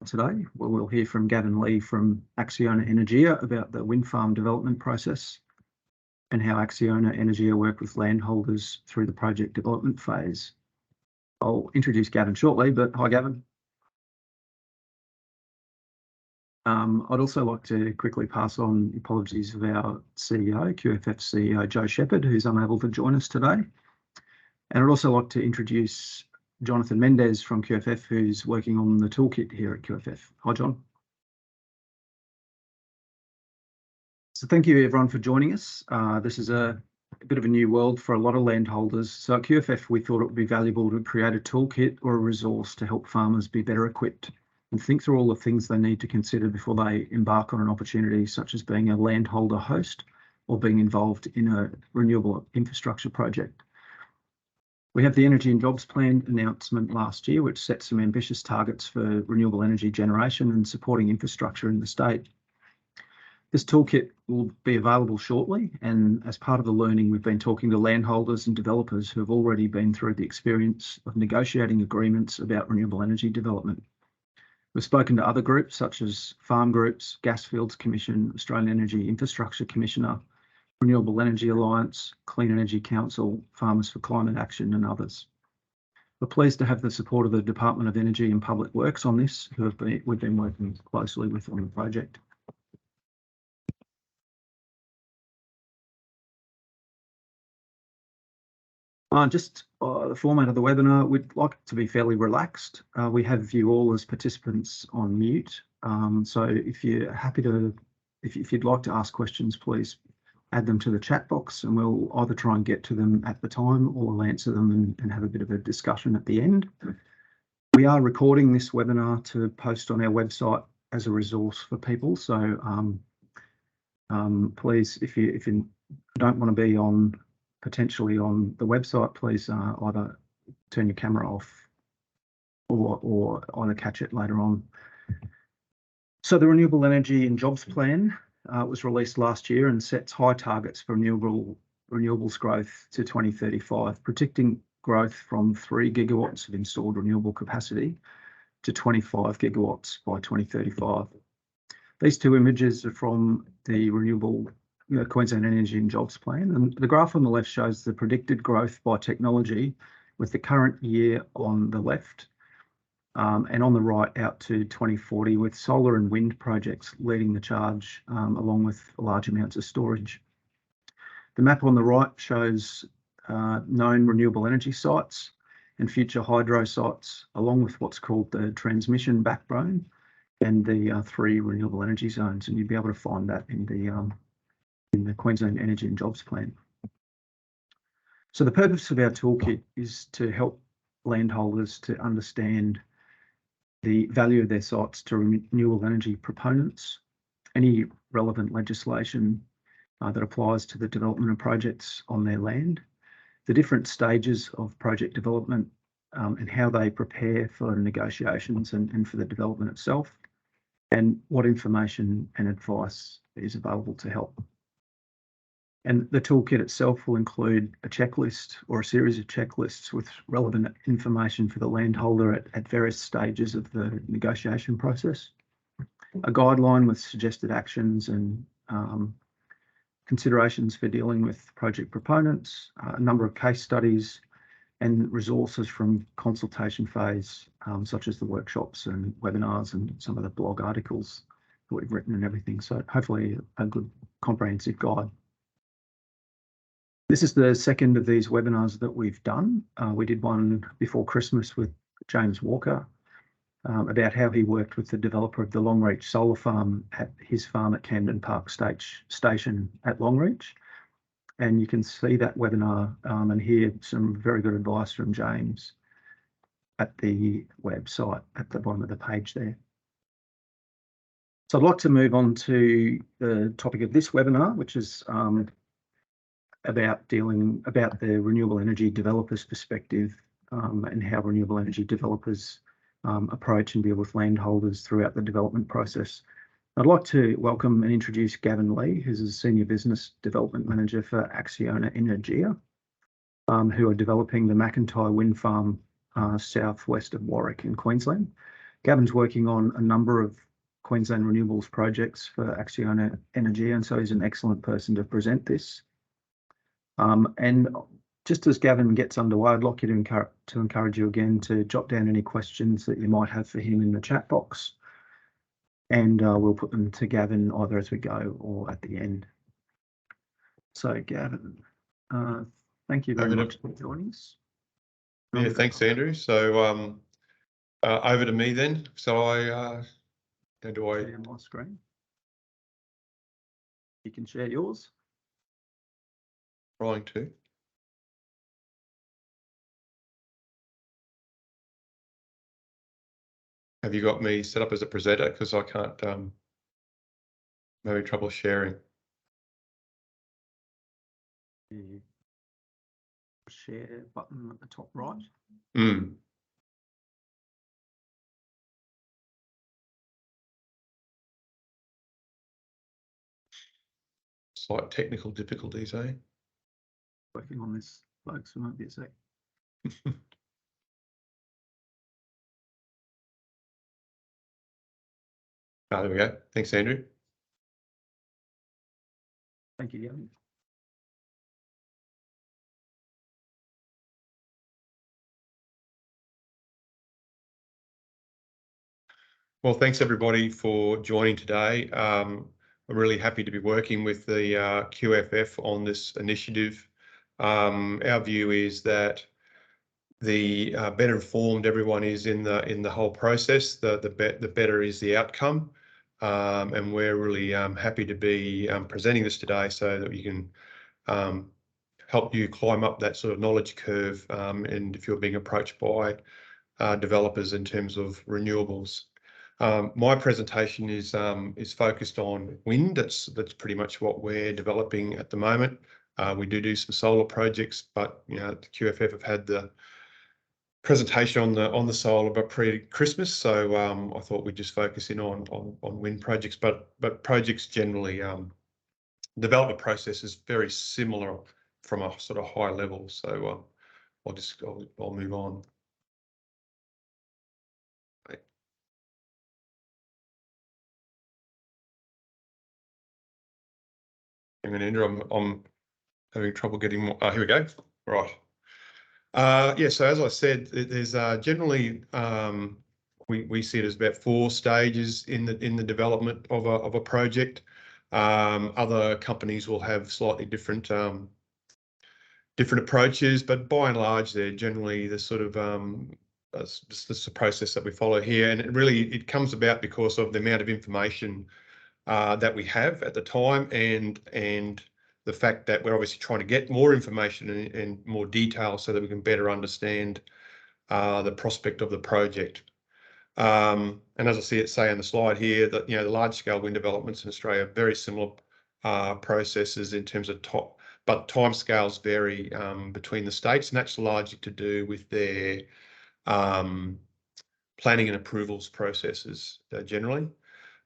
Today, where we'll hear from Gavin Lee from ACCIONA Energia about the wind farm development process and how ACCIONA Energia work with landholders through the project development phase. I'll introduce Gavin shortly, but hi Gavin. I'd also like to quickly pass on apologies of our CEO, QFF CEO Joe Shepherd, who's unable to join us today. And I'd also like to introduce Jonathan Mendez from QFF, who's working on the Toolkit here at QFF. Hi, John. So thank you everyone for joining us. This is a bit of a new world for a lot of landholders. So at QFF, we thought it would be valuable to create a toolkit or a resource to help farmers be better equipped and think through all the things they need to consider before they embark on an opportunity, such as being a landholder host or being involved in a renewable infrastructure project. We have the Energy and Jobs Plan announcement last year, which set some ambitious targets for renewable energy generation and supporting infrastructure in the state. This toolkit will be available shortly, and as part of the learning, we've been talking to landholders and developers who have already been through the experience of negotiating agreements about renewable energy development. We've spoken to other groups such as Farm Groups, Gasfields Commission, Australian Energy Infrastructure Commissioner, Renewable Energy Alliance, Clean Energy Council, Farmers for Climate Action and others. We're pleased to have the support of the Department of Energy and Public Works on this, who we've been working closely with on the project. The format of the webinar, we'd like it to be fairly relaxed. We have you all as participants on mute. So if you're happy to, if you'd like to ask questions, please add them to the chat box and we'll either try and get to them at the time or we'll answer them and have a bit of a discussion at the end. We are recording this webinar to post on our website as a resource for people. So please, if you don't want to be potentially on the website, please either turn your camera off or either catch it later on. So the Renewable Energy and Jobs Plan was released last year and sets high targets for renewables growth to 2035, predicting growth from 3 gigawatts of installed renewable capacity to 25 gigawatts by 2035. These two images are from the Queensland Energy and Jobs Plan, and the graph on the left shows the predicted growth by technology with the current year on the left and on the right out to 2040 with solar and wind projects leading the charge along with large amounts of storage. The map on the right shows known renewable energy sites and future hydro sites along with what's called the transmission backbone and the 3 renewable energy zones, and you'd be able to find that in the Queensland Energy and Jobs Plan. So the purpose of our toolkit is to help landholders to understand the value of their sites to renewable energy proponents, any relevant legislation that applies to the development of projects on their land, the different stages of project development and how they prepare for negotiations and for the development itself, and what information and advice is available to help. And the toolkit itself will include a checklist or a series of checklists with relevant information for the landholder at various stages of the negotiation process, a guideline with suggested actions and considerations for dealing with project proponents, a number of case studies and resources from consultation phase, such as the workshops and webinars and some of the blog articles that we've written and everything. So hopefully a good comprehensive guide. This is the second of these webinars that we've done. We did one before Christmas with James Walker about how he worked with the developer of the Longreach solar farm at his farm at Camden Park Station at Longreach. And you can see that webinar and hear some very good advice from James at the website at the bottom of the page there. So I'd like to move on to the topic of this webinar, which is about the renewable energy developers' perspective and how renewable energy developers approach and deal with landholders throughout the development process. I'd like to welcome and introduce Gavin Lee, who's a Senior Business Development Manager for ACCIONA Energia, who are developing the McIntyre Wind Farm southwest of Warwick in Queensland. Gavin's working on a number of Queensland renewables projects for ACCIONA Energia, and so he's an excellent person to present this. And just as Gavin gets underway, I'd like you to encourage you again to jot down any questions that you might have for him in the chat box, and we'll put them to Gavin either as we go or at the end. So Gavin, thank you very much for joining us. Yeah, thanks, Andrew. So over to me then. So how do I share my screen? You can share yours. Trying to. Have you got me set up as a presenter? Because I can't. I'm having trouble sharing. The share button at the top right. Slight technical difficulties, eh? Working on this, folks. We might be a sec. There we go. Thanks, Andrew. Thank you, Gavin. Well, thanks everybody for joining today. I'm really happy to be working with the QFF on this initiative. Our view is that the better informed everyone is in the whole process, the better is the outcome. And we're really happy to be presenting this today so that we can help you climb up that sort of knowledge curve. And if you're being approached by developers in terms of renewables. My presentation is focused on wind. That's pretty much what we're developing at the moment. We do some solar projects, but the QFF have had the presentation on the solar but pre-Christmas, so I thought we'd just focus in on wind projects. But projects generally, development process is very similar from a sort of high level. So I'll move on. Hang on, Andrew, I'm having trouble getting more. Here we go. Right. Yeah, so as I said, there's generally we see it as about 4 stages in the development of a project. Other companies will have slightly different approaches, but by and large, they're generally the sort of this is the process that we follow here, and it comes about because of the amount of information that we have at the time, and the fact that we're obviously trying to get more information and more detail so that we can better understand the prospect of the project. And as I see it say on the slide here, that the large-scale wind developments in Australia are very similar processes in terms of but timescales vary between the states, and that's largely to do with their planning and approvals processes generally.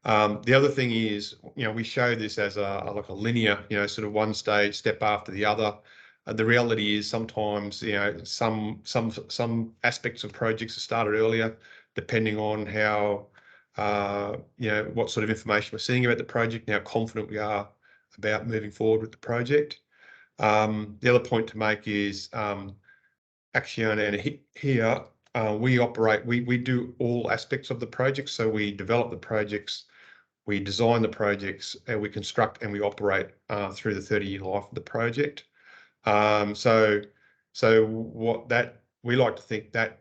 The other thing is, we show this as like a linear, sort of one step after the other. The reality is sometimes, some aspects of projects are started earlier, depending on how, what sort of information we're seeing about the project and how confident we are about moving forward with the project. The other point to make is ACCIONA here, we do all aspects of the project. So we develop the projects, we design the projects, and we construct and we operate through the 30-year life of the project. So what we like to think that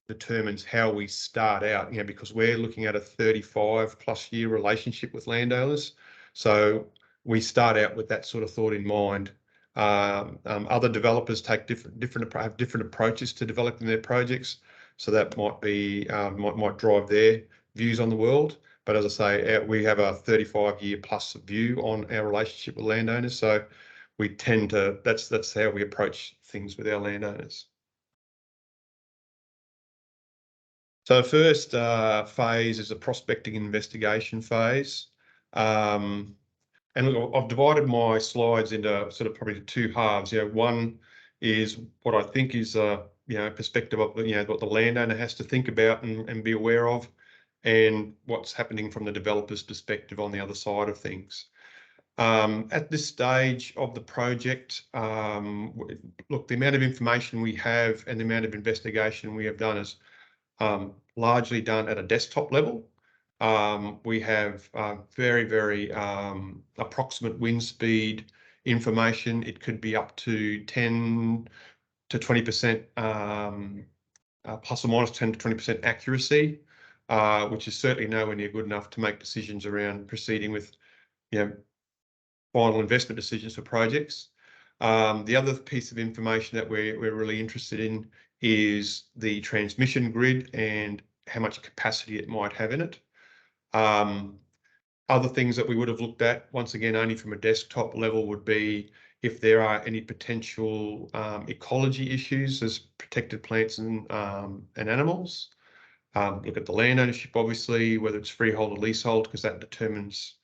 determines how we start out, because we're looking at a 35+ year relationship with landowners. So we start out with that sort of thought in mind. Other developers take different approaches to developing their projects, so that might drive their views on the world. But as I say, we have a 35-year+ view on our relationship with landowners, so we tend to that's how we approach things with our landowners. So first phase is a prospecting investigation phase. And look, I've divided my slides into sort of probably 2 halves. One is what I think is perspective of what the landowner has to think about and be aware of, and what's happening from the developer's perspective on the other side of things. At this stage of the project, look, the amount of information we have and the amount of investigation we have done is largely done at a desktop level. We have very approximate wind speed information. It could be up to 10 to 20%, plus or minus 10 to 20% accuracy, which is certainly nowhere near good enough to make decisions around proceeding with, final investment decisions for projects. The other piece of information that we're really interested in is the transmission grid and how much capacity it might have in it. Other things that we would have looked at, once again, only from a desktop level, would be if there are any potential ecology issues as protected plants and animals. Look at the land ownership, obviously, whether it's freehold or leasehold, because that determines,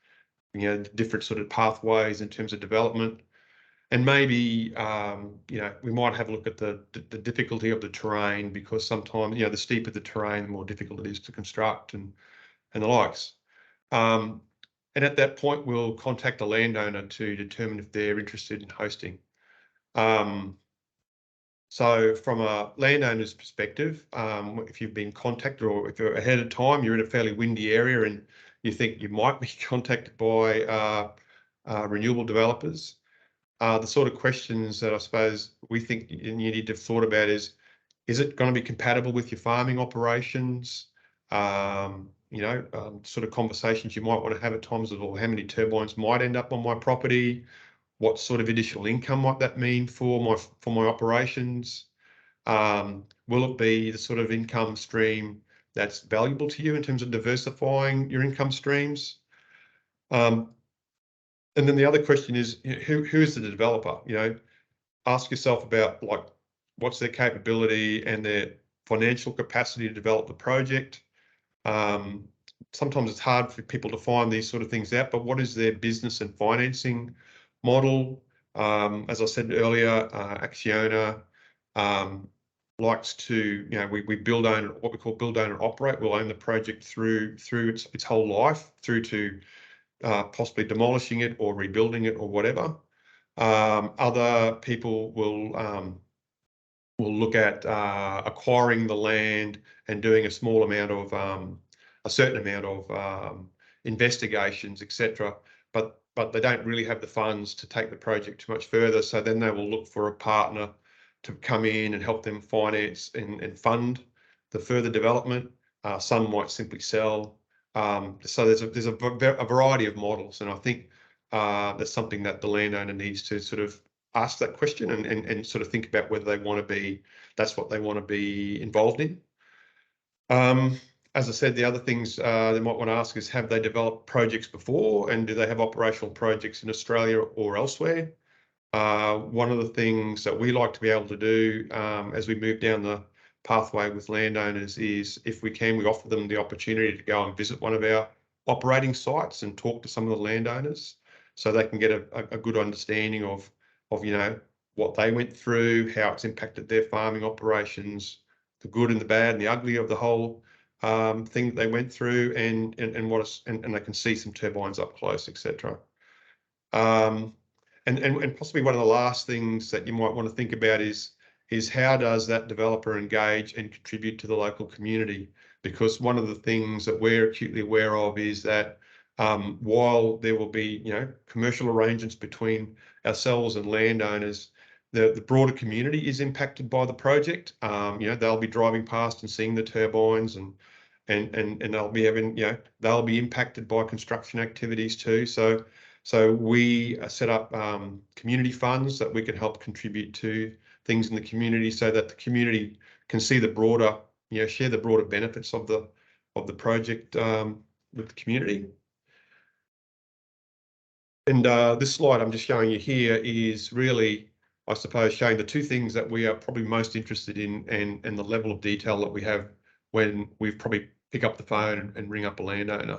the different sort of pathways in terms of development. And maybe, we might have a look at the difficulty of the terrain, because sometimes, the steeper the terrain, the more difficult it is to construct and the likes. And at that point, we'll contact the landowner to determine if they're interested in hosting. So from a landowner's perspective, if you've been contacted, or if you're ahead of time, you're in a fairly windy area and you think you might be contacted by renewable developers, the sort of questions that I suppose we think you need to have thought about is it going to be compatible with your farming operations? Sort of conversations you might want to have at times of, well, how many turbines might end up on my property? What sort of additional income might that mean for my operations? Will it be the sort of income stream that's valuable to you in terms of diversifying your income streams? And then the other question is, who is the developer? Ask yourself about, like, what's their capability and their financial capacity to develop the project. Sometimes it's hard for people to find these sort of things out, but what is their business and financing model? As I said earlier, ACCIONA likes to, we build, own, what we call build, own and operate. We'll own the project through its whole life, through to possibly demolishing it or rebuilding it or whatever. Other people will look at acquiring the land and doing a small amount of a certain amount of investigations, etc. But they don't really have the funds to take the project too much further. So then they will look for a partner to come in and help them finance and fund the further development. Some might simply sell. So there's a variety of models, and I think that's something that the landowner needs to sort of ask that question and sort of think about whether they want to be, that's what they want to be involved in. As I said, the other things they might want to ask is, have they developed projects before, and do they have operational projects in Australia or elsewhere? One of the things that we like to be able to do as we move down the pathway with landowners is, if we can, we offer them the opportunity to go and visit one of our operating sites and talk to some of the landowners, so they can get a good understanding of what they went through, how it's impacted their farming operations, the good and the bad and the ugly of the whole thing that they went through, and they can see some turbines up close, etc. And possibly one of the last things that you might want to think about is how does that developer engage and contribute to the local community? Because one of the things that we're acutely aware of is that while there will be commercial arrangements between ourselves and landowners, the broader community is impacted by the project. They'll be driving past and seeing the turbines, and they'll be having they'll be impacted by construction activities too. So we set up community funds that we can help contribute to things in the community, so that the community can see the broader, share the broader benefits of the project with the community. And this slide I'm just showing you here is really, I suppose, showing the two things that we are probably most interested in, and the level of detail that we have when we probably pick up the phone and ring up a landowner.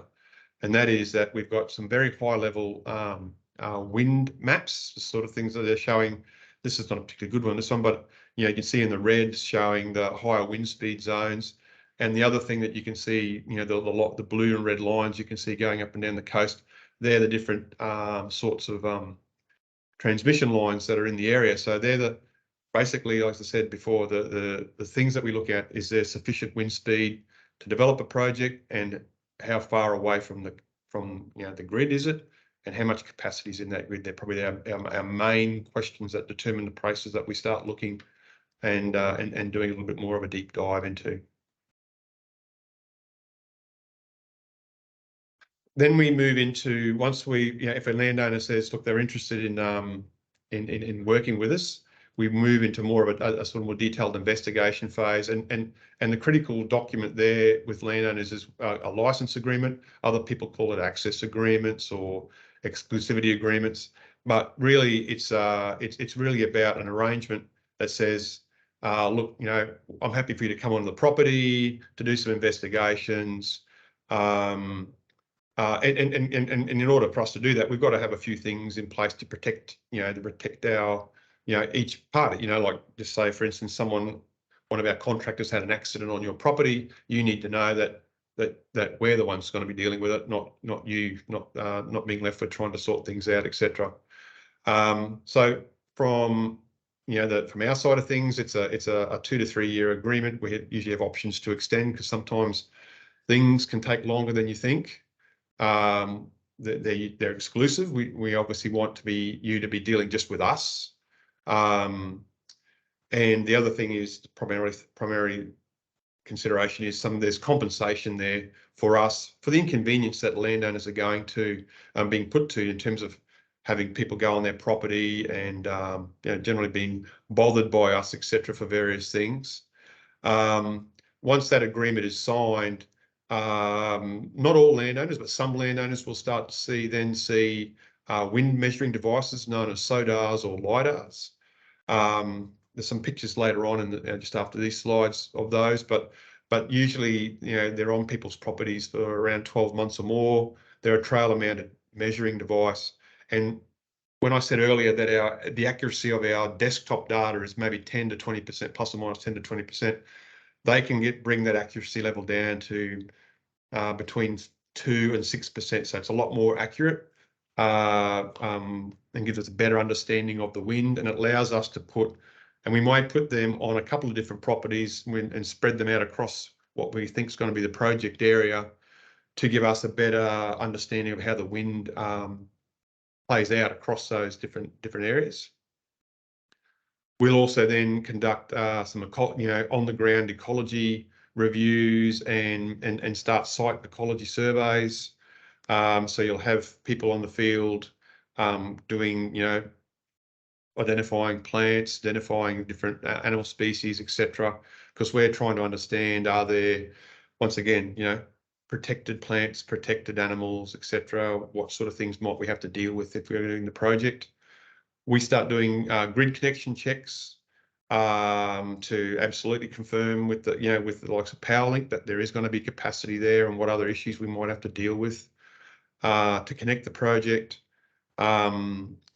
And that is that we've got some very high level wind maps, the sort of things that they're showing. This is not a particularly good one, this one, but you can see in the red showing the higher wind speed zones. And the other thing that you can see, the blue and red lines you can see going up and down the coast, they're the different sorts of transmission lines that are in the area. So they're basically, like I said before, the things that we look at is there sufficient wind speed to develop a project, and how far away from the grid is it, and how much capacity is in that grid. They're probably our main questions that determine the prices that we start looking and doing a little bit more of a deep dive into. Then we move into, once if a landowner says, look, they're interested in working with us, we move into more of a sort of more detailed investigation phase. And the critical document there with landowners is a license agreement. Other people call it access agreements or exclusivity agreements. But really, it's really about an arrangement that says, look, I'm happy for you to come on the property to do some investigations. And in order for us to do that, we've got to have a few things in place to protect, our, each party. Like, just say, for instance, one of our contractors had an accident on your property. You need to know that we're the ones going to be dealing with it, not you, not being left with trying to sort things out, etc. So from from our side of things, it's a 2 to 3 year agreement. We usually have options to extend because sometimes things can take longer than you think. They're exclusive. We obviously want you to be dealing just with us. And the other thing is primary consideration is there's compensation there for us for the inconvenience that landowners are going to being put to in terms of having people go on their property and generally being bothered by us, etc., for various things. Once that agreement is signed, not all landowners, but some landowners will start to see wind measuring devices known as SODARs or LiDARs. There's some pictures later on just after these slides of those, but usually they're on people's properties for around 12 months or more. They're a trailer mounted measuring device, and when I said earlier that the accuracy of our desktop data is maybe 10 to 20%, plus or minus 10 to 20%, they can bring that accuracy level down to between 2 and 6%. So it's a lot more accurate and gives us a better understanding of the wind, and it allows us to and we might put them on a couple of different properties and spread them out across what we think is going to be the project area to give us a better understanding of how the wind plays out across those different areas. We'll also then conduct some on the ground ecology reviews and start site ecology surveys. So you'll have people on the field doing identifying plants, identifying different animal species, etc. Because we're trying to understand, are there, once again, protected plants, protected animals, etc. What sort of things might we have to deal with if we're doing the project? We start doing grid connection checks to absolutely confirm with with the likes of PowerLink that there is going to be capacity there and what other issues we might have to deal with to connect the project.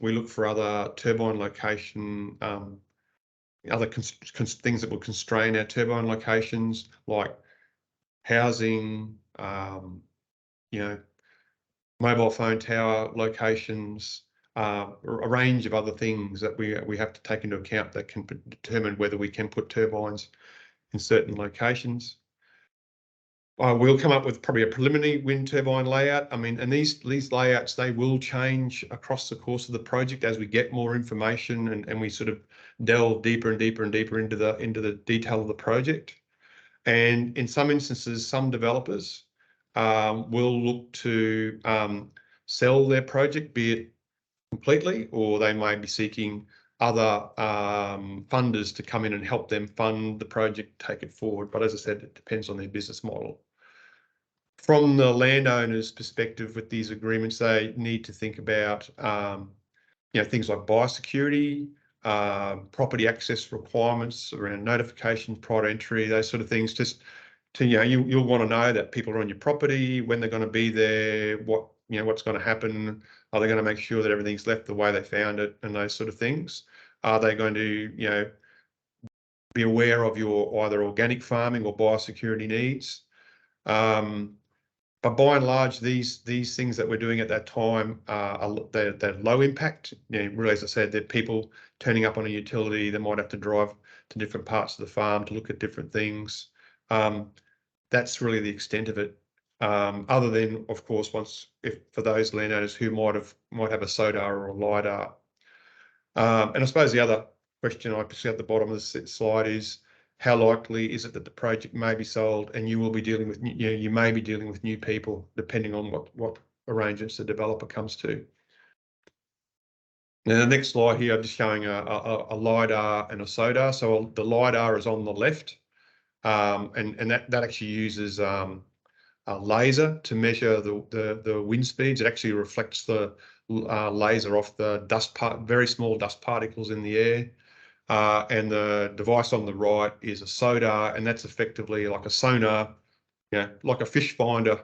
We look for other turbine location, other things that will constrain our turbine locations, like housing, mobile phone tower locations, a range of other things that we have to take into account that can determine whether we can put turbines in certain locations. We'll come up with probably a preliminary wind turbine layout. I mean, and these layouts, they will change across the course of the project as we get more information and we sort of delve deeper and deeper and deeper into the detail of the project. And in some instances, some developers will look to sell their project, be it completely, or they may be seeking other funders to come in and help them fund the project, take it forward. But as I said, it depends on their business model. From the landowner's perspective with these agreements, they need to think about things like biosecurity, property access requirements around notifications, prior to entry, those sort of things. Just to you'll want to know that people are on your property, when they're going to be there, what's going to happen. Are they going to make sure that everything's left the way they found it, and those sort of things? Are they going to be aware of your either organic farming or biosecurity needs. But by and large, these things that we're doing at that time they're low impact. Really, as I said, they're people turning up on a utility. They might have to drive to different parts of the farm to look at different things. That's really the extent of it. Other than, of course, for those landowners who might have a SODAR or a LiDAR. And I suppose the other question I see at the bottom of the slide is, how likely is it that the project may be sold and you will be dealing with, you may be dealing with new people, depending on what arrangements the developer comes to. Now, the next slide here, I'm just showing a LiDAR and a SODAR. So the LiDAR is on the left, and that actually uses a laser to measure the wind speeds. It actually reflects the laser off the very small dust particles in the air. And the device on the right is a SODAR, and that's effectively like a sonar, like a fish finder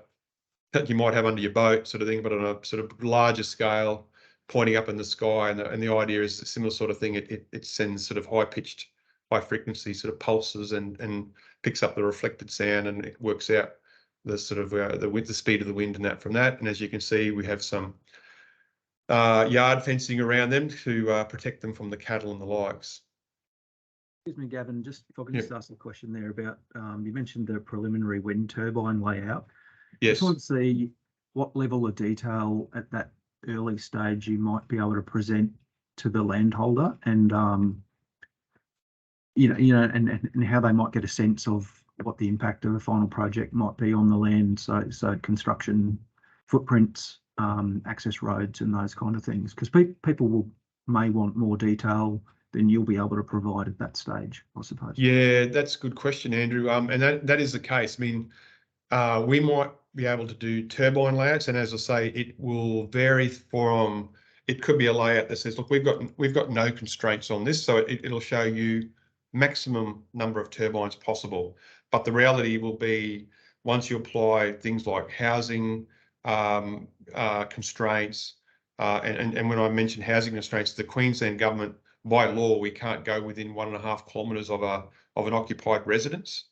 that you might have under your boat, sort of thing, but on a sort of larger scale, pointing up in the sky. And the idea is a similar sort of thing. It sends sort of high-pitched, high-frequency sort of pulses and picks up the reflected sound, and it works out the sort of the speed of the wind and that from that. And as you can see, we have some yard fencing around them to protect them from the cattle and the likes. Excuse me, Gavin, just if I can just ask a question there about, you mentioned the preliminary wind turbine layout. Yes. I just want to see what level of detail at that early stage you might be able to present to the landholder, and and how they might get a sense of what the impact of the final project might be on the land. So construction footprints, access roads, and those kind of things, because people may want more detail than you'll be able to provide at that stage, I suppose. Yeah, that's a good question, Andrew. And that is the case. I mean, we might be able to do turbine layouts, and as I say, it will vary from. It could be a layout that says, look, we've got no constraints on this, so it'll show you maximum number of turbines possible. But the reality will be, once you apply things like housing constraints, and when I mention housing constraints, the Queensland government, by law, we can't go within 1.5 kilometres of an occupied residence.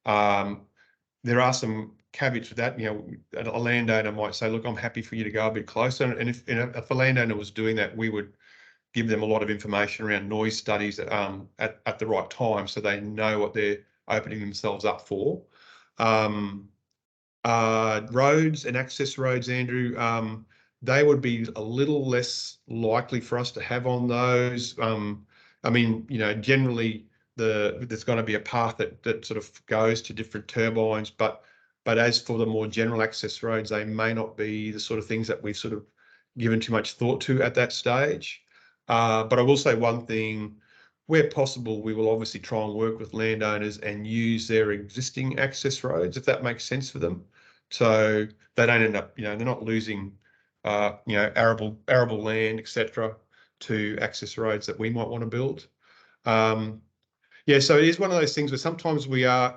There are some caveats with that. A landowner might say, look, I'm happy for you to go a bit closer. And if a landowner was doing that, we would give them a lot of information around noise studies at the right time, so they know what they're opening themselves up for. Roads and access roads, Andrew, they would be a little less likely for us to have on those. I mean, generally there's going to be a path that sort of goes to different turbines, but as for the more general access roads, they may not be the sort of things that we've sort of given too much thought to at that stage. But I will say one thing: where possible, we will obviously try and work with landowners and use their existing access roads, if that makes sense for them, so they don't end up, they're not losing arable land, etc., to access roads that we might want to build. Yeah, so it is one of those things where sometimes we are,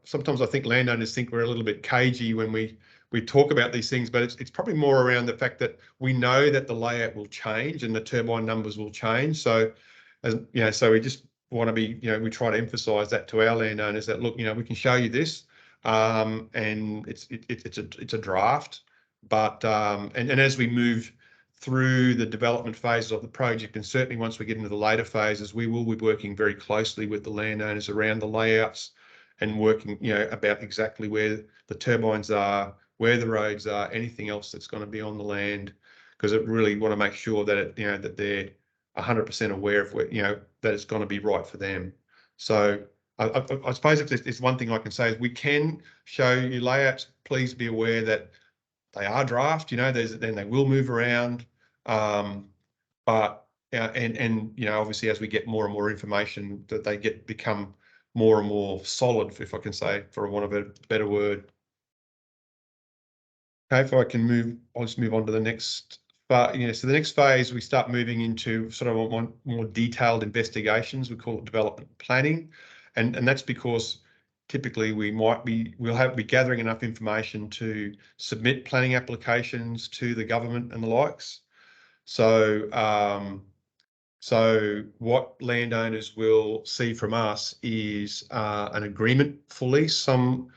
sometimes I think landowners think we're a little bit cagey when we talk about these things, but it's probably more around the fact that we know that the layout will change and the turbine numbers will change. So, so we just want to be, we try to emphasise that to our landowners that, look, we can show you this, and it's a draft, but and as we move through the development phases of the project, and certainly once we get into the later phases, we will be working very closely with the landowners around the layouts and working, about exactly where the turbines are, where the roads are, anything else that's going to be on the land, because it really want to make sure that that they're 100% aware of where, that it's going to be right for them. So I suppose if there's one thing I can say is we can show you layouts. Please be aware that they are draft, then they will move around. But obviously as we get more and more information, that they become more and more solid, if I can say, for want of a better word. Okay, if I can move, I'll just move on to the next. But so the next phase, we start moving into sort of more detailed investigations. We call it development planning, and that's because typically we'll be gathering enough information to submit planning applications to the government and the likes. So So what landowners will see from us is an agreement for lease. Some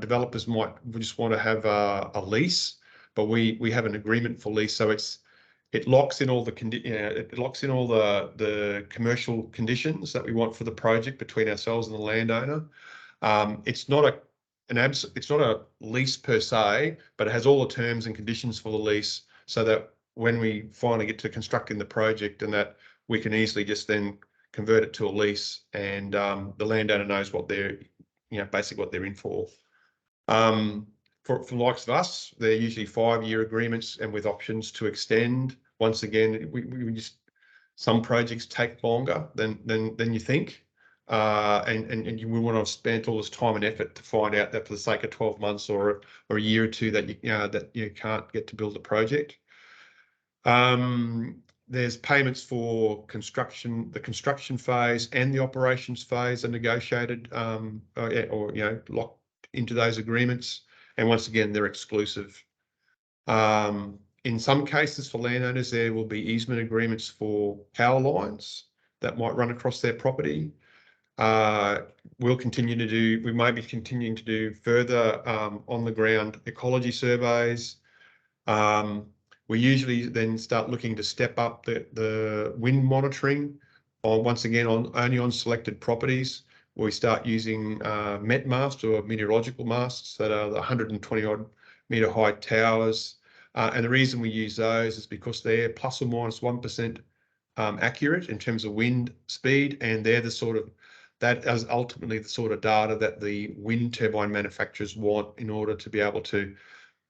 developers might just want to have a lease, but we have an agreement for lease. So it locks in all the the commercial conditions that we want for the project between ourselves and the landowner. It's not a lease per se, but it has all the terms and conditions for the lease, so that when we finally get to constructing the project, and that we can easily just then convert it to a lease, and the landowner knows what they're, basically what they're in for. For the likes of us, they're usually 5-year agreements and with options to extend. Once again, we just, some projects take longer than you think. And you want to have spent all this time and effort to find out that for the sake of 12 months or a year or two that that you can't get to build a project. There's payments for construction, the construction phase and the operations phase are negotiated or locked into those agreements. And once again, they're exclusive. In some cases for landowners, there will be easement agreements for power lines that might run across their property. We may be continuing to do further on the ground ecology surveys. We usually then start looking to step up the wind monitoring only on selected properties, where we start using MET masts or meteorological masts that are the 120 odd metre high towers. And the reason we use those is because they're plus or minus 1% accurate in terms of wind speed, and they're that is ultimately the sort of data that the wind turbine manufacturers want in order to be able to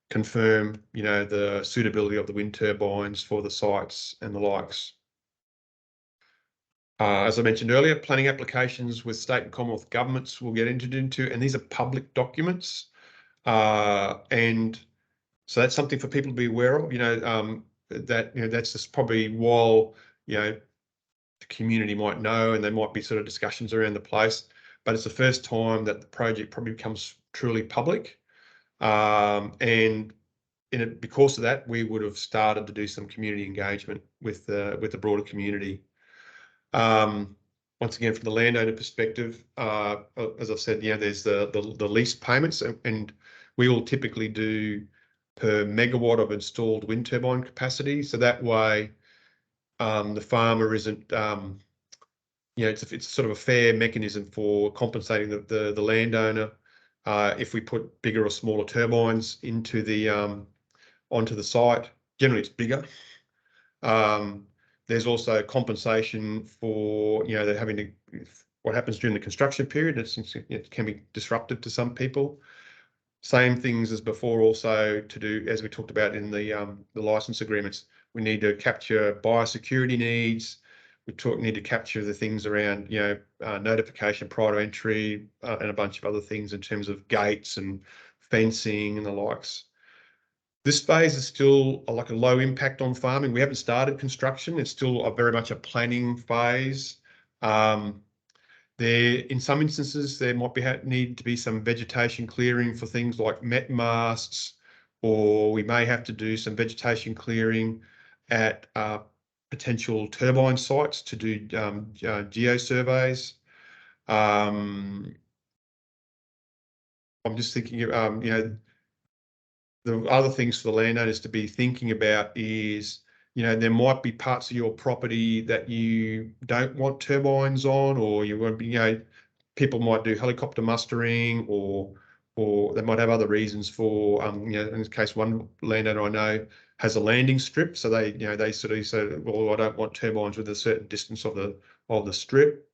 confirm, the suitability of the wind turbines for the sites and the likes. As I mentioned earlier, planning applications with state and Commonwealth governments will get entered into, and these are public documents. And so that's something for people to be aware of, that's just probably while, the community might know, and there might be sort of discussions around the place, but it's the first time that the project probably becomes truly public. And because of that, we would have started to do some community engagement with the broader community. Once again, from the landowner perspective, as I've said, there's the lease payments, and we will typically do per megawatt of installed wind turbine capacity. So that way, the farmer isn't, it's sort of a fair mechanism for compensating the landowner if we put bigger or smaller turbines into onto the site. Generally, it's bigger. There's also compensation for they're having to, what happens during the construction period. It can be disruptive to some people. Same things as before, also to do, as we talked about in the license agreements. We need to capture biosecurity needs. We need to capture the things around notification prior to entry and a bunch of other things in terms of gates and fencing and the likes. This phase is still like a low impact on farming. We haven't started construction. It's still very much a planning phase. In some instances, there might need to be some vegetation clearing for things like MET masts, or we may have to do some vegetation clearing at potential turbine sites to do geo surveys. I'm just thinking, the other things for the landowners to be thinking about is, there might be parts of your property that you don't want turbines on, or you won't be, people might do helicopter mustering, or they might have other reasons for, in this case, one landowner I know has a landing strip, so they sort of say, well, I don't want turbines with a certain distance of the strip.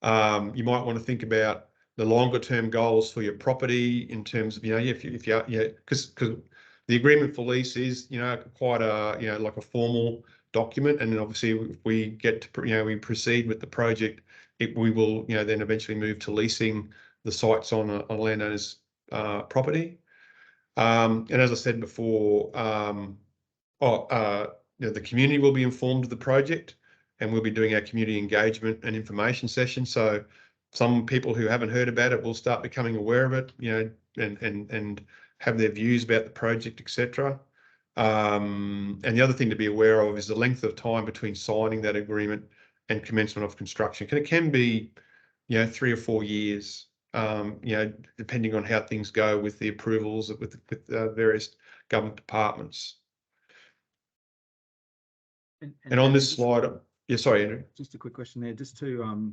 You might want to think about the longer term goals for your property in terms of, because the agreement for lease is, quite a, like a formal document. And then obviously if we get to, we proceed with the project, we will, then eventually move to leasing the sites on a landowner's property. And as I said before, the community will be informed of the project, and we'll be doing our community engagement and information session. So some people who haven't heard about it will start becoming aware of it, and have their views about the project, etc. And the other thing to be aware of is the length of time between signing that agreement and commencement of construction. It can be, 3 or 4 years, depending on how things go with the approvals with various government departments. And on this slide, yeah, sorry, Andrew. Just a quick question there, just to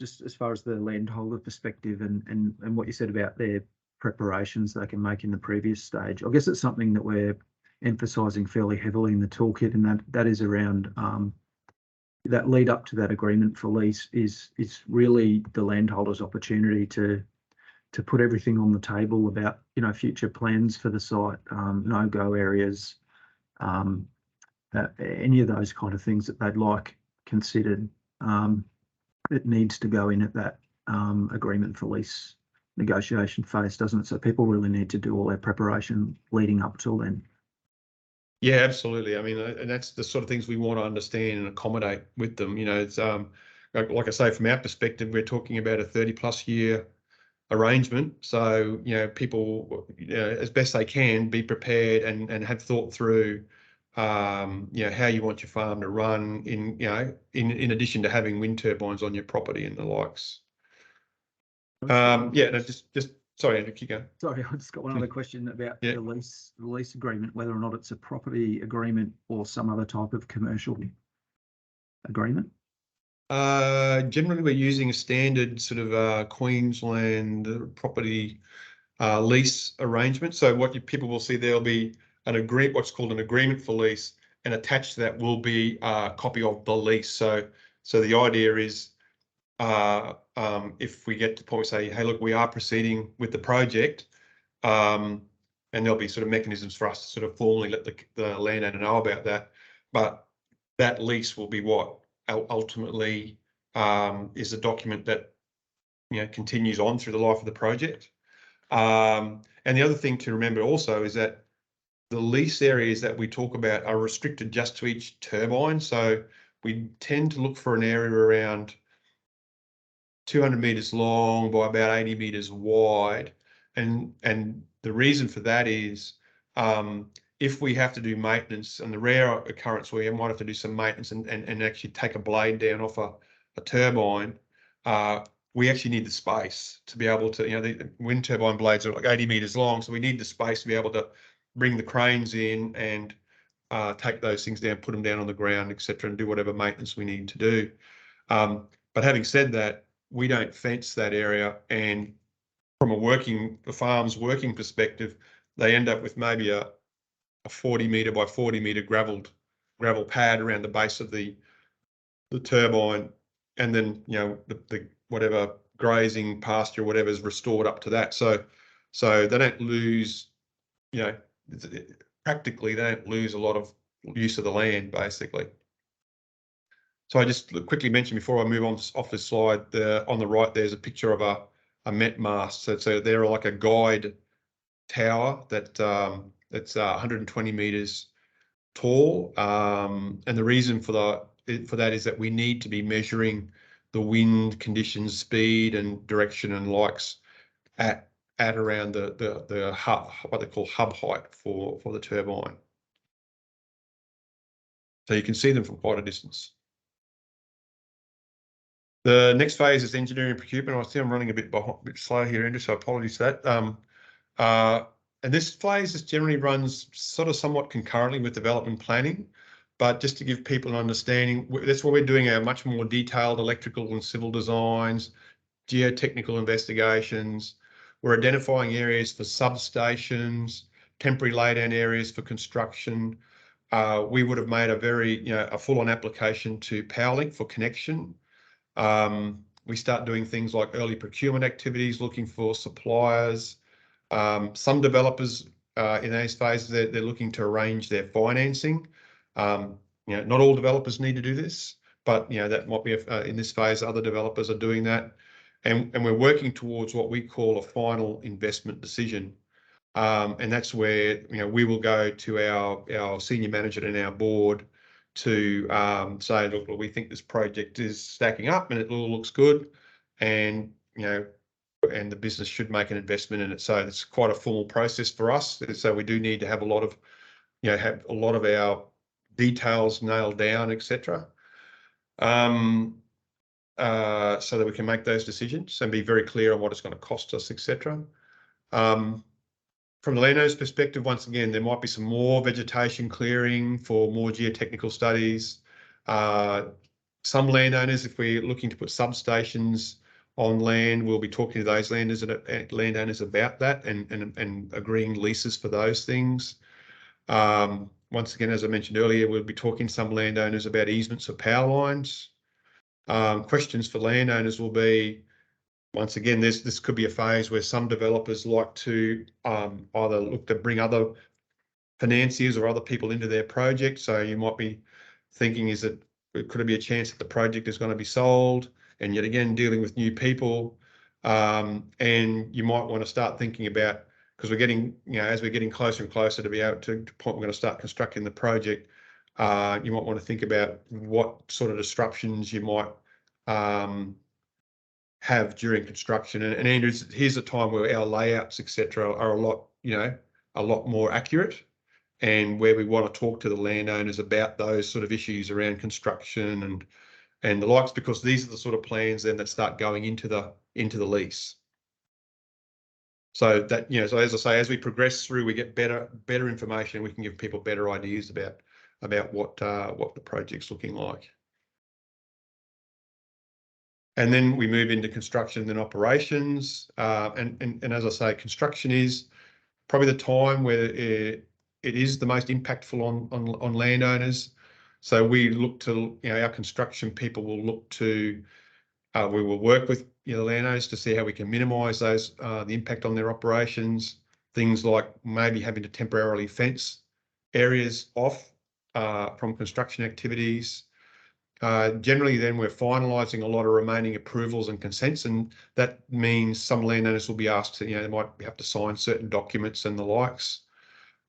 just as far as the landholder perspective and what you said about their preparations they can make in the previous stage. I guess it's something that we're emphasising fairly heavily in the toolkit, and that is around that lead up to that agreement for lease is really the landholder's opportunity to put everything on the table about future plans for the site, no-go areas, any of those kind of things that they'd like considered. It needs to go in at that agreement for lease negotiation phase, doesn't it? So people really need to do all their preparation leading up till then. Yeah, absolutely. I mean, and that's the sort of things we want to understand and accommodate with them. It's like I say, from our perspective, we're talking about a 30+ year arrangement. So, people, as best they can, be prepared and have thought through, how you want your farm to run in addition to having wind turbines on your property and the likes. Sorry, Andrew, keep going. Sorry, I just got one other question about the lease agreement, whether or not it's a property agreement or some other type of commercial agreement. Generally, we're using a standard sort of Queensland property lease arrangement. So what people will see, there'll be what's called an agreement for lease, and attached to that will be a copy of the lease. So the idea is, if we get to the point where we say, hey, look, we are proceeding with the project, and there'll be sort of mechanisms for us to sort of formally let the landowner know about that. But that lease will be what ultimately is a document that continues on through the life of the project. And the other thing to remember also is that the lease areas that we talk about are restricted just to each turbine. So we tend to look for an area around 200 metres long by about 80 metres wide. And the reason for that is if we have to do maintenance, and the rare occurrence where you might have to do some maintenance and actually take a blade down off a turbine, we actually need the space to be able to, the wind turbine blades are like 80 metres long, so we need the space to be able to bring the cranes in and take those things down, put them down on the ground, etc., and do whatever maintenance we need to do. But having said that, we don't fence that area, and from a farm's working perspective, they end up with maybe a 40 metre by 40 metre gravel pad around the base of the turbine, and then the whatever grazing pasture, whatever is restored up to that. So they don't lose, practically they don't lose a lot of use of the land, basically. So I just quickly mentioned before I move on off this slide, on the right there's a picture of a Met mast. So they're like a guide tower that's 120 metres tall, and the reason for that is that we need to be measuring the wind conditions, speed and direction and likes at around the hub, what they call hub height for the turbine. So you can see them from quite a distance. The next phase is engineering and procurement. I see I'm running a bit slow here, Andrew, so apologies for that. And this phase generally runs somewhat concurrently with development planning. But just to give people an understanding, that's where we're doing our much more detailed electrical and civil designs, geotechnical investigations. We're identifying areas for substations, temporary laydown areas for construction. We would have made a full-on application to PowerLink for connection. We start doing things like early procurement activities, looking for suppliers. Some developers in those phases, they're looking to arrange their financing. Not all developers need to do this, but that might be in this phase, other developers are doing that. And we're working towards what we call a final investment decision. And that's where we will go to our senior manager and our board to say, look, we think this project is stacking up and it all looks good. And and the business should make an investment in it. So it's quite a formal process for us. So we do need to have a lot of, have a lot of our details nailed down, etc. So that we can make those decisions and be very clear on what it's going to cost us, etc. From the landowner's perspective, once again, there might be some more vegetation clearing for more geotechnical studies. Some landowners, if we're looking to put substations on land, we'll be talking to those landowners about that and agreeing leases for those things. Once again, as I mentioned earlier, we'll be talking to some landowners about easements of power lines. Questions for landowners will be, once again, this could be a phase where some developers like to either look to bring other financiers or other people into their project. So you might be thinking, could it be a chance that the project is going to be sold? And yet again, dealing with new people. And you might want to start thinking about, because we're getting, as we're getting closer and closer to be able to the point we're going to start constructing the project, you might want to think about what sort of disruptions you might have during construction. And Andrew, here's a time where our layouts, etc., are a lot more accurate, and where we want to talk to the landowners about those sort of issues around construction and the likes, because these are the sort of plans then that start going into the lease. So that, so as I say, as we progress through, we get better information. We can give people better ideas about what the project's looking like. And then we move into construction and then operations. And as I say, construction is probably the time where it is the most impactful on landowners. So we look to, our construction people will look to, we will work with the landowners to see how we can minimise those the impact on their operations. Things like maybe having to temporarily fence areas off from construction activities. Generally, then we're finalising a lot of remaining approvals and consents, and that means some landowners will be asked to, they might have to sign certain documents and the likes.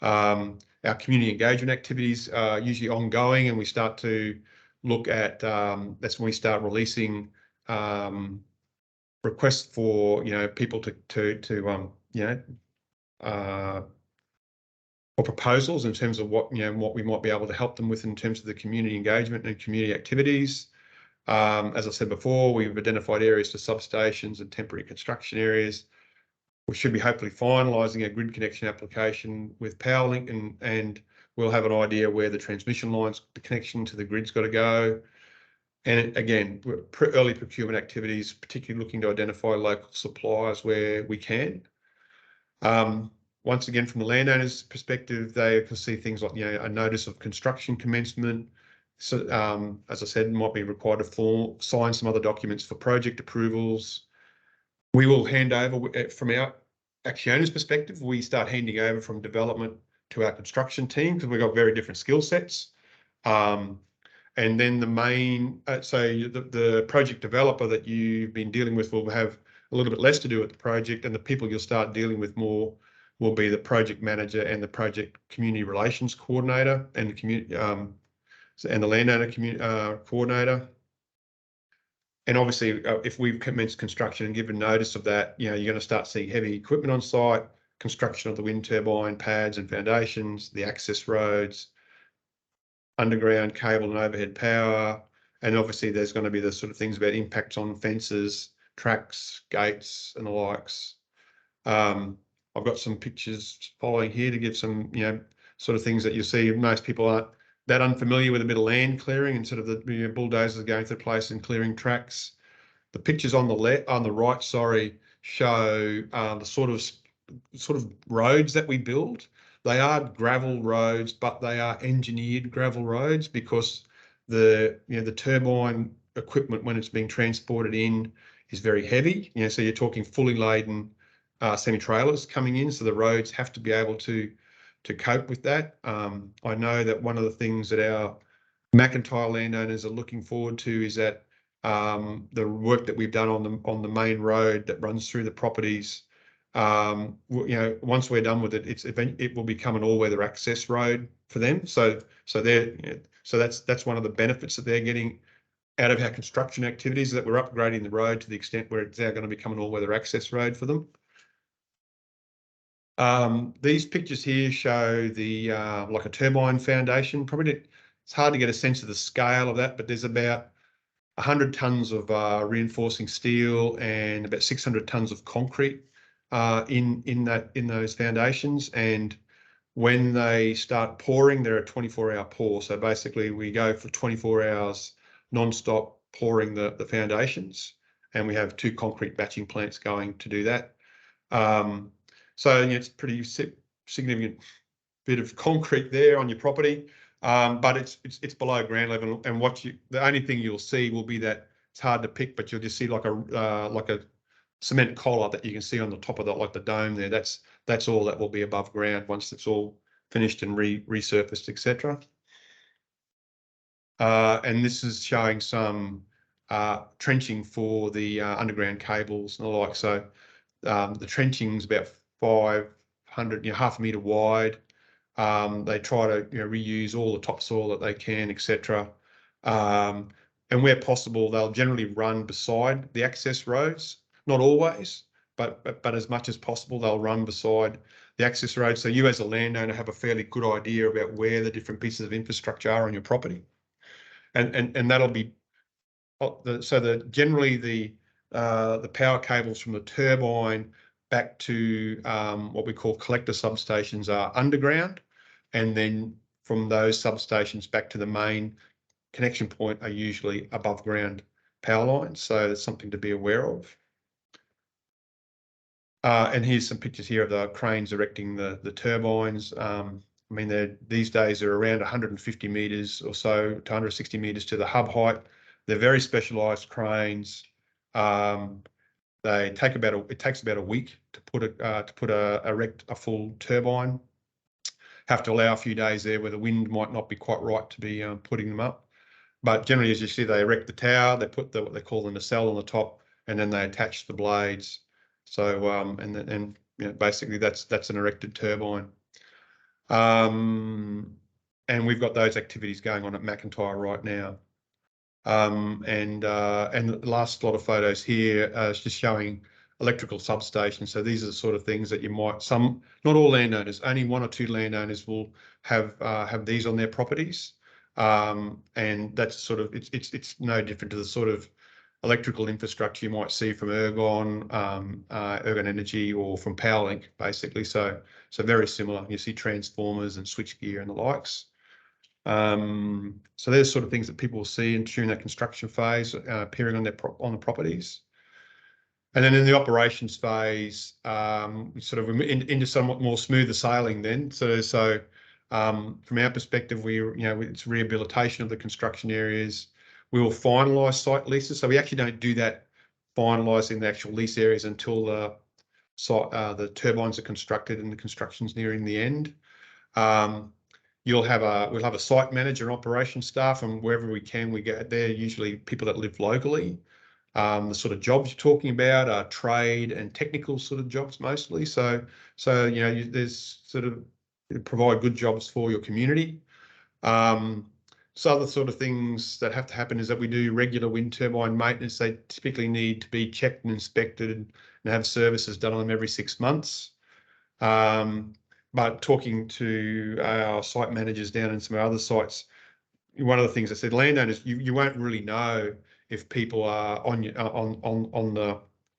Our community engagement activities are usually ongoing, and we start to look at, that's when we start releasing requests for, people or proposals in terms of what we might be able to help them with in terms of the community engagement and community activities. As I said before, we've identified areas for substations and temporary construction areas. We should be hopefully finalising a grid connection application with PowerLink, and we'll have an idea where the transmission lines, the connection to the grid's got to go. And again, early procurement activities, particularly looking to identify local suppliers where we can. Once again, from the landowner's perspective, they can see things like, a notice of construction commencement. So, as I said, might be required to sign some other documents for project approvals. We will hand over, from our ACCIONA's perspective, we start handing over from development to our construction team, because we've got very different skill sets. And then the main, so the project developer that you've been dealing with will have a little bit less to do with the project, and the people you'll start dealing with more will be the project manager and the project community relations coordinator and the community and the landowner coordinator. And obviously, if we've commenced construction and given notice of that, you're going to start seeing heavy equipment on site, construction of the wind turbine pads and foundations, the access roads, underground cable and overhead power. And obviously, there's going to be the sort of things about impacts on fences, tracks, gates, and the likes. I've got some pictures following here to give some, sort of things that you see. Most people aren't that unfamiliar with a bit of land clearing and sort of the bulldozers going through place and clearing tracks. The pictures on the right, show the sort of roads that we build. They are gravel roads, but they are engineered gravel roads, because the turbine equipment, when it's being transported in, is very heavy. So you're talking fully laden semi-trailers coming in, so the roads have to be able to cope with that. I know that one of the things that our McIntyre landowners are looking forward to is that the work that we've done on the main road that runs through the properties. Once we're done with it, it will become an all-weather access road for them. So that's one of the benefits that they're getting out of our construction activities, that we're upgrading the road to the extent where it's now going to become an all-weather access road for them. These pictures here show the like a turbine foundation. Probably it's hard to get a sense of the scale of that, but there's about 100 tons of reinforcing steel and about 600 tons of concrete in those foundations. And when they start pouring, they're a 24-hour pour. So basically, we go for 24 hours non-stop pouring the foundations, and we have 2 concrete batching plants going to do that. So it's pretty significant bit of concrete there on your property, but it's below ground level. And the only thing you'll see will be that it's hard to pick, but you'll just see like a cement collar that you can see on the top of like the dome there. That's all that will be above ground once it's all finished and resurfaced, etc. And this is showing some trenching for the underground cables and the like. So the trenching is about 500, half a metre wide. They try to reuse all the topsoil that they can, etc. And where possible, they'll generally run beside the access roads. Not always, but as much as possible, they'll run beside the access road. So you as a landowner have a fairly good idea about where the different pieces of infrastructure are on your property. And that'll be generally the power cables from the turbine back to what we call collector substations are underground, and then from those substations back to the main connection point are usually above ground power lines. So that's something to be aware of. And here's some pictures here of the cranes erecting the turbines. I mean, these days are around 150 metres or so to 160 metres to the hub height. They're very specialised cranes. It takes about a week to erect a full turbine. Have to allow a few days there where the wind might not be quite right to be putting them up. But generally, as you see, they erect the tower, they put what they call the nacelle on the top, and then they attach the blades. So basically that's an erected turbine. And we've got those activities going on at McIntyre right now. And the last lot of photos here is just showing electrical substations. So these are the sort of things that you might, not all landowners, only 1 or 2 landowners will have these on their properties. And that's sort of, it's no different to the sort of electrical infrastructure you might see from Ergon Energy or from Powerlink, basically. So very similar. You see transformers and switchgear and the likes. So there's sort of things that people will see during that construction phase appearing on the properties. And then in the operations phase, sort of into somewhat more smoother sailing then. So from our perspective, it's rehabilitation of the construction areas. We will finalise site leases. So we actually don't do that finalising the actual lease areas until the turbines are constructed and the construction's nearing the end. We'll have a site manager and operations staff, and wherever we can, we get there. Usually people that live locally. The sort of jobs you're talking about are trade and technical sort of jobs mostly. So there's sort of provide good jobs for your community. So other sort of things that have to happen is that we do regular wind turbine maintenance. They typically need to be checked and inspected and have services done on them every 6 months. But talking to our site managers down in some other sites, one of the things I said, landowners, you won't really know if people are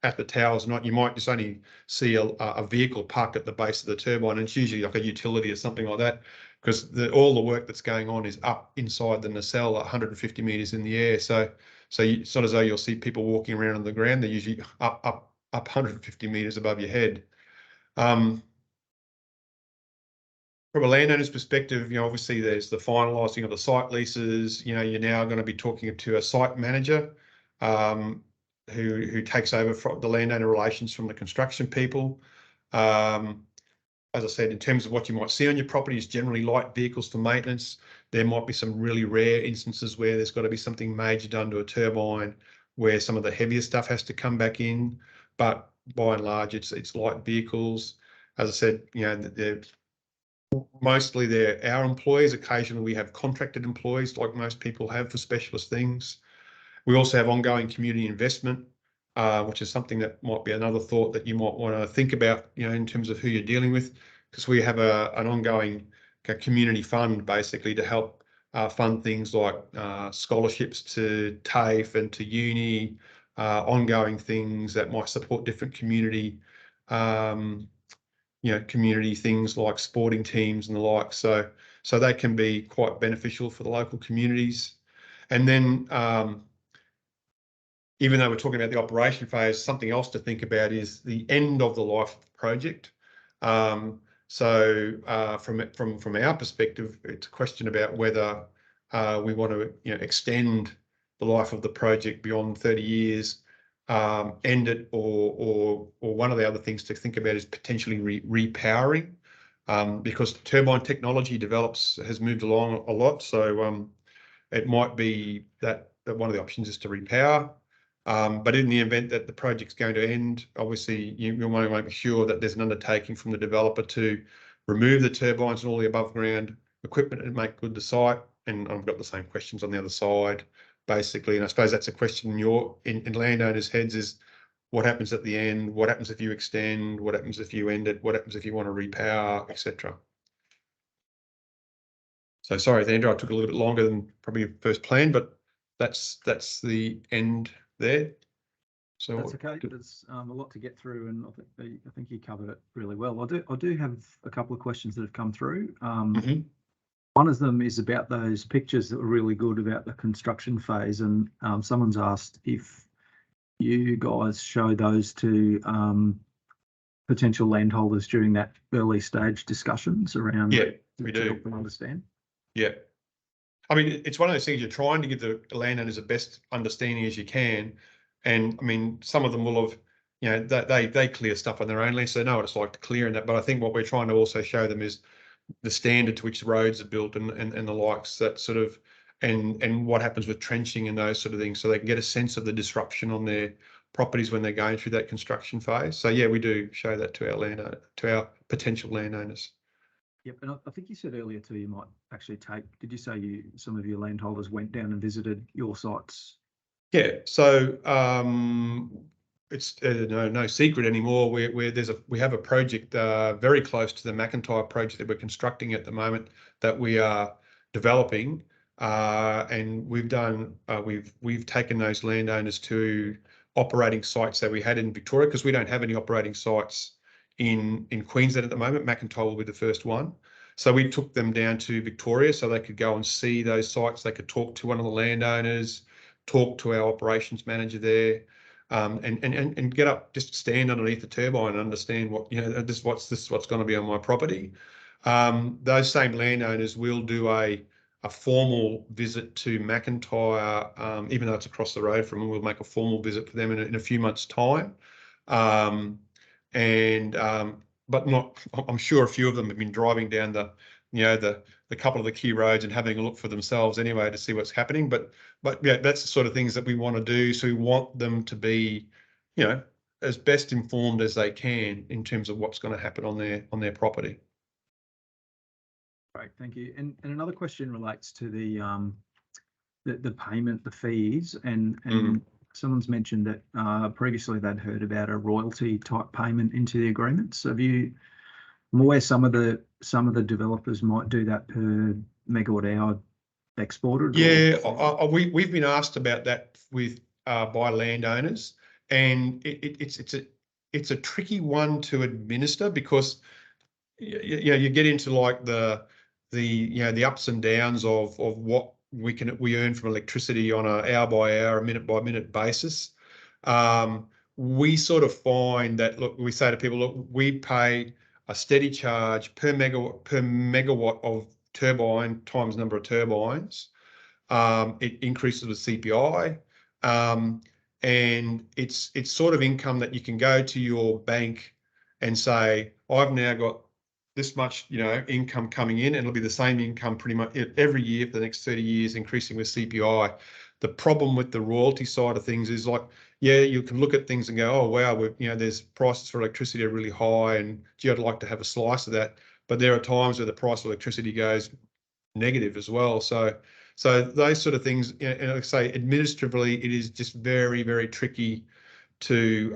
at the towers or not. You might just only see a vehicle parked at the base of the turbine, and it's usually like a utility or something like that, because all the work that's going on is up inside the nacelle, 150 metres in the air. So it's not as though you'll see people walking around on the ground. They're usually up 150 metres above your head. From a landowner's perspective, obviously there's the finalising of the site leases. You're now going to be talking to a site manager who takes over from the landowner relations from the construction people. As I said, in terms of what you might see on your property is generally light vehicles for maintenance. There might be some really rare instances where there's got to be something major done to a turbine where some of the heavier stuff has to come back in. But by and large, it's light vehicles. As I said, mostly they're our employees. Occasionally we have contracted employees like most people have for specialist things. We also have ongoing community investment, which is something that might be another thought that you might want to think about, in terms of who you're dealing with, because we have an ongoing community fund basically to help fund things like scholarships to TAFE and to uni, ongoing things that might support different community, community things like sporting teams and the like. So they can be quite beneficial for the local communities. And then, even though we're talking about the operation phase, something else to think about is the end of the life of the project. From our perspective, it's a question about whether we want to extend the life of the project beyond 30 years, end it, or one of the other things to think about is potentially repowering, because turbine technology has moved along a lot. So it might be that one of the options is to repower. But in the event that the project's going to end, obviously you want to make sure that there's an undertaking from the developer to remove the turbines and all the above ground equipment and make good the site. And I've got the same questions on the other side, basically. And I suppose that's a question in landowners' heads is what happens at the end? What happens if you extend? What happens if you end it? What happens if you want to repower, etc. So sorry, Andrew, I took a little bit longer than probably first planned, but that's the end there. So that's okay. There's a lot to get through, and I think you covered it really well. I do have a couple of questions that have come through. One of them is about those pictures that were really good about the construction phase, and someone's asked if you guys show those to potential landholders during that early stage discussions around. Yeah, we do. Help them understand. Yeah. I mean, it's one of those things you're trying to give the landowners the best understanding as you can. And I mean, some of them will have, they clear stuff on their own land, so they know what it's like to clear and that. But I think what we're trying to also show them is the standard to which the roads are built and the likes, that sort of, and what happens with trenching and those sort of things, so they can get a sense of the disruption on their properties when they're going through that construction phase. So yeah, we do show that to our potential landowners. Yep, and I think you said earlier too, you might actually did you say some of your landholders went down and visited your sites? Yeah, so it's no secret anymore. We have a project very close to the McIntyre project that we're constructing at the moment that we are developing, and we've taken those landowners to operating sites that we had in Victoria, because we don't have any operating sites in Queensland at the moment. McIntyre will be the first one. So we took them down to Victoria so they could go and see those sites. They could talk to one of the landowners, talk to our operations manager there, and get up, just stand underneath the turbine and understand what's going to be on my property. Those same landowners will do a formal visit to McIntyre, even though it's across the road from them. We'll make a formal visit for them in a few months' time. But not, I'm sure a few of them have been driving down the couple of the key roads and having a look for themselves anyway to see what's happening. But yeah, that's the sort of things that we want to do. So we want them to be, as best informed as they can in terms of what's going to happen on their property. Great, thank you. And another question relates to the payment, the fees, and someone's mentioned that previously they'd heard about a royalty type payment into the agreements. So I'm aware some of the developers might do that per megawatt hour exported. Yeah, we've been asked about that by landowners, and it's a tricky one to administer, because you get into like the ups and downs of what we earn from electricity on an hour by hour, a minute by minute basis. We sort of find that, look, we say to people, look, we pay a steady charge per megawatt of turbine times number of turbines. It increases with CPI, and it's sort of income that you can go to your bank and say, I've now got this much, income coming in, and it'll be the same income pretty much every year for the next 30 years, increasing with CPI. The problem with the royalty side of things is, like, yeah, you can look at things and go, oh wow, there's prices for electricity are really high, and gee, I'd like to have a slice of that. But there are times where the price of electricity goes negative as well. So So those sort of things, and like I say, administratively, it is just very, very tricky to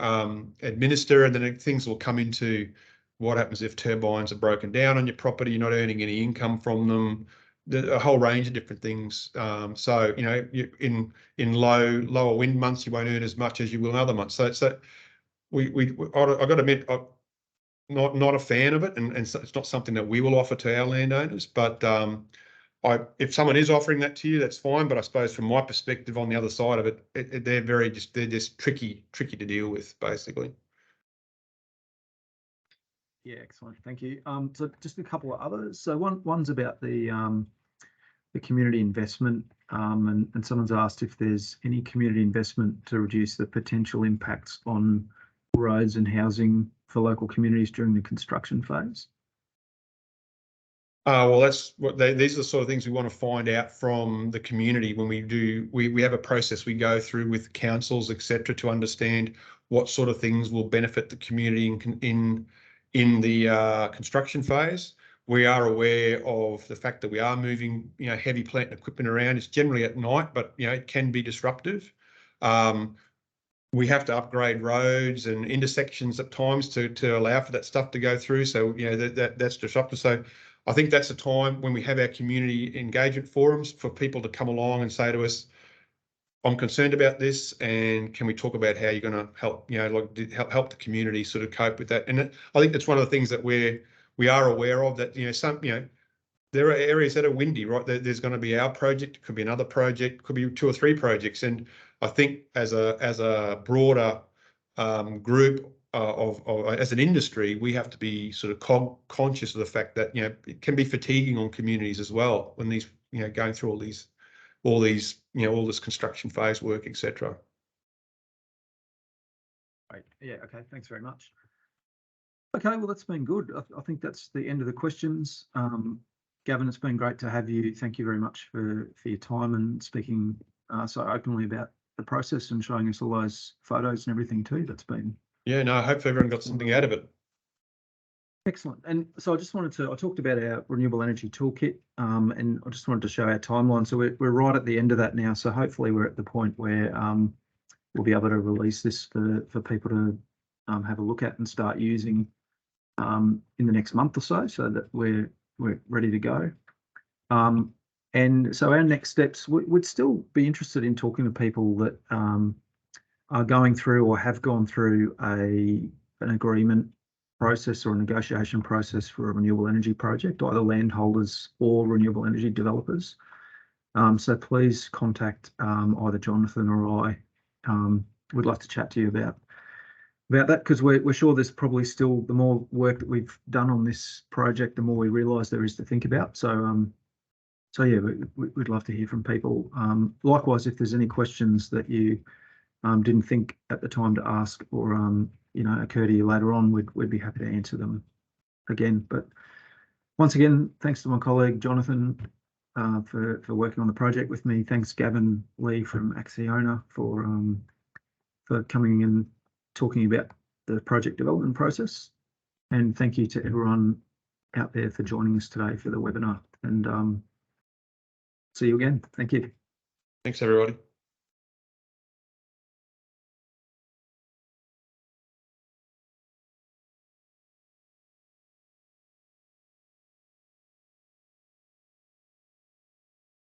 administer, and then things will come into what happens if turbines are broken down on your property, you're not earning any income from them, a whole range of different things. So, in lower wind months, you won't earn as much as you will in other months. So I've got to admit, I'm not a fan of it, and so it's not something that we will offer to our landowners. But if someone is offering that to you, that's fine. But I suppose from my perspective, on the other side of it, they're just tricky to deal with, basically. Yeah, excellent. Thank you. So just a couple of others. So one's about the community investment, and someone's asked if there's any community investment to reduce the potential impacts on roads and housing for local communities during the construction phase. Well, that's what these are the sort of things we want to find out from the community when we have a process we go through with councils, etc., to understand what sort of things will benefit the community in the construction phase. We are aware of the fact that we are moving, heavy plant and equipment around. It's generally at night, but it can be disruptive. We have to upgrade roads and intersections at times to allow for that stuff to go through. So that's disruptive. So I think that's a time when we have our community engagement forums for people to come along and say to us, I'm concerned about this, and can we talk about how you're going to help, help the community sort of cope with that? And I think that's one of the things that we are aware of, that there are areas that are windy, right? There's going to be our project, it could be another project, could be 2 or 3 projects, and I think as a broader group as an industry, we have to be sort of conscious of the fact that it can be fatiguing on communities as well when these going through all this construction phase work, etc. Right. Yeah. Okay. Thanks very much. Okay. Well, that's been good. I think that's the end of the questions. Gavin, it's been great to have you. Thank you very much for your time and speaking so openly about the process and showing us all those photos and everything too. That's been. Yeah. No. Hopefully everyone got something out of it. Excellent. And so I talked about our renewable energy toolkit, and I just wanted to show our timeline. So we're right at the end of that now. So hopefully we're at the point where we'll be able to release this for people to have a look at and start using in the next month or so that we're ready to go. And so our next steps, we'd still be interested in talking to people that are going through or have gone through an agreement process or a negotiation process for a renewable energy project, either landholders or renewable energy developers. So please contact either Jonathan or I. We'd like to chat to you about that, because we're sure there's probably still, the more work that we've done on this project, the more we realise there is to think about. So yeah, we'd love to hear from people. Likewise, if there's any questions that you didn't think at the time to ask, or occur to you later on, we'd be happy to answer them again. But once again, thanks to my colleague Jonathan for working on the project with me. Thanks Gavin Lee from ACCIONA for coming and talking about the project development process. And thank you to everyone out there for joining us today for the webinar. And see you again. Thank you. Thanks, everybody.